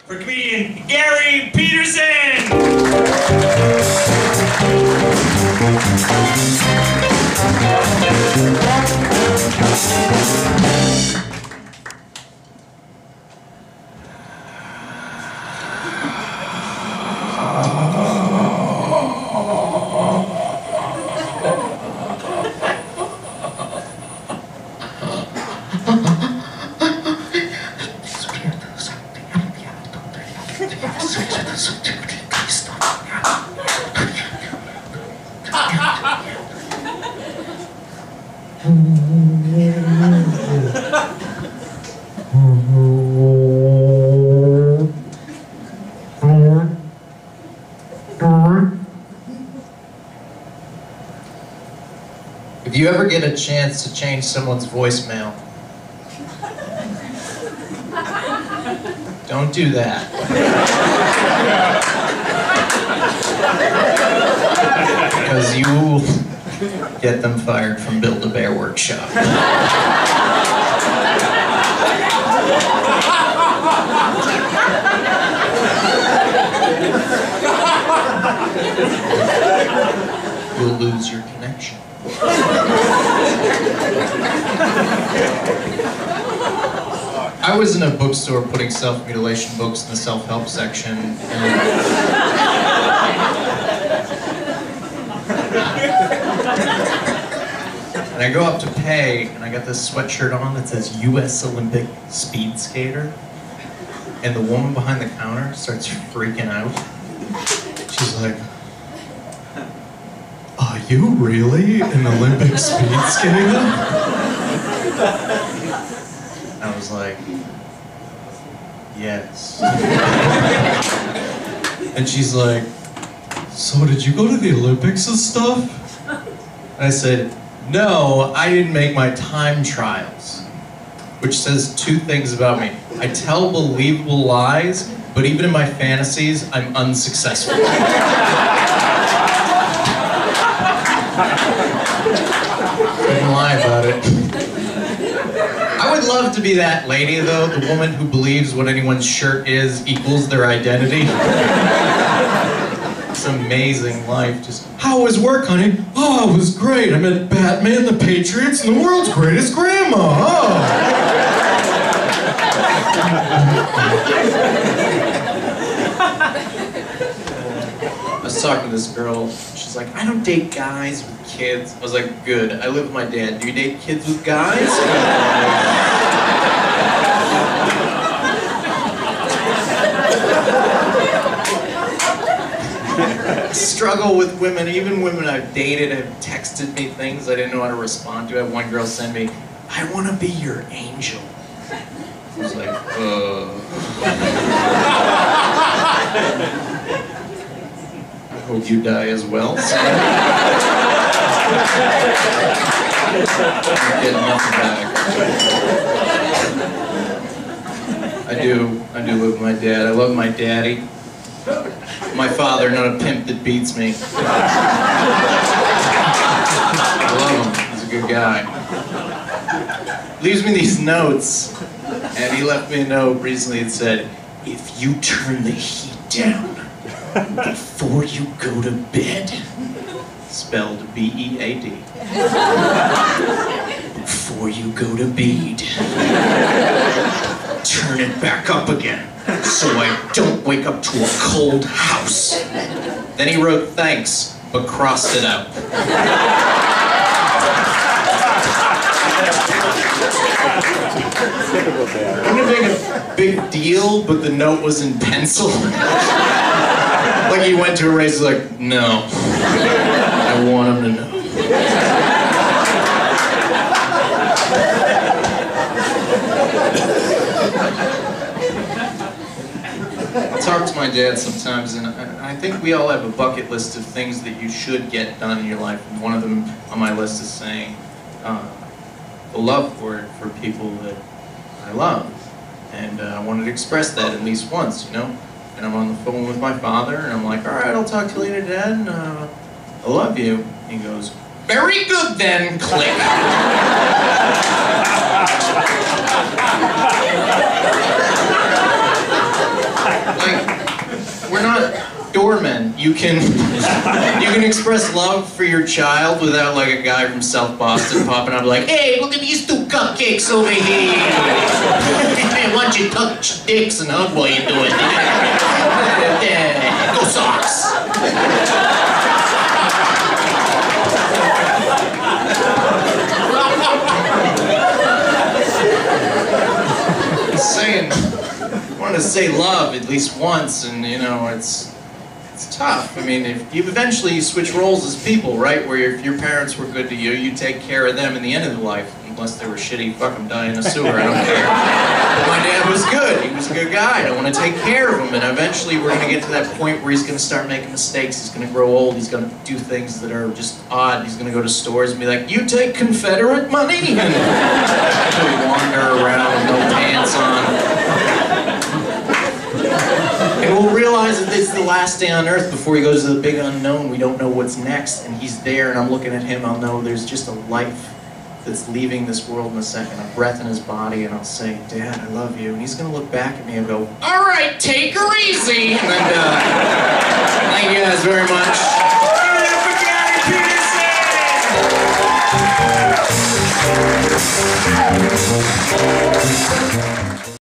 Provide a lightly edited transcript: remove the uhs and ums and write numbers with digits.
for comedian Gary Peterson! If you ever get a chance to change someone's voicemail, don't do that. Because you will get them fired from Build-A-Bear Workshop. You'll lose your connection. I was in a bookstore putting self-mutilation books in the self-help section, and I go up to pay, and I got this sweatshirt on that says U.S. Olympic Speed Skater, and the woman behind the counter starts freaking out. She's like, "Are you really an Olympic speed skater?" I was like, "Yes." And she's like, "So did you go to the Olympics and stuff?" And I said, "No, I didn't make my time trials." Which says two things about me. I tell believable lies, but even in my fantasies, I'm unsuccessful. Couldn't lie about it. I would love to be that lady, though, the woman who believes what anyone's shirt is equals their identity. It's an amazing life. Just, how was work, honey? Oh, it was great. I met Batman, the Patriots, and the world's greatest grandma. Oh. I was talking to this girl. She's like, "I don't date guys with kids." I was like, "Good. I live with my dad. Do you date kids with guys?" Struggle with women. Even women I've dated have texted me things I didn't know how to respond to. I had one girl send me, "I want to be your angel." I was like, I hope you die as well, son. I'm getting nothing back. I do live with my dad. I love my daddy. My father, not a pimp that beats me. I love him. He's a good guy. Leaves me these notes, and he left me a note recently that said, "If you turn the heat down before you go to bed," spelled B-E-A-D. "Before you go to bed, turn it back up again, so I don't wake up to a cold house." Then he wrote thanks, but crossed it out. Wouldn't it make a big deal, but the note was in pencil? Like he went to erase, like, "No, I want him to know." I talk to my dad sometimes, and I think we all have a bucket list of things that you should get done in your life. And one of them on my list is saying the love for people that I love. And I wanted to express that at least once, you know? And I'm on the phone with my father, and I'm like, "All right, I'll talk to you later, Dad, and I love you." He goes, "Very good then, click." doormen. You can you can express love for your child without like a guy from South Boston popping up like, hey, look at these 2 cupcakes over here. Why don't you touch dicks and hug while you do it? Yeah, go Sox. Saying, I wanted to say love at least once, and you know, it's tough. I mean, if you eventually switch roles as people, right? Where if your parents were good to you, you take care of them in the end of their life, unless they were shitty, fuck them, die in a sewer, I don't care. But my dad was good. He was a good guy. I want to take care of him, and eventually we're going to get to that point where he's going to start making mistakes. He's going to grow old. He's going to do things that are just odd. He's going to go to stores and be like, "You take Confederate money?" And he'll wander around with no pants on. And we'll realize that this is the last day on Earth before he goes to the big unknown. We don't know what's next, and he's there, and I'm looking at him. I'll know there's just a life that's leaving this world in a second, a breath in his body, and I'll say, "Dad, I love you." And he's going to look back at me and go, "All right, take her easy." And thank you guys very much.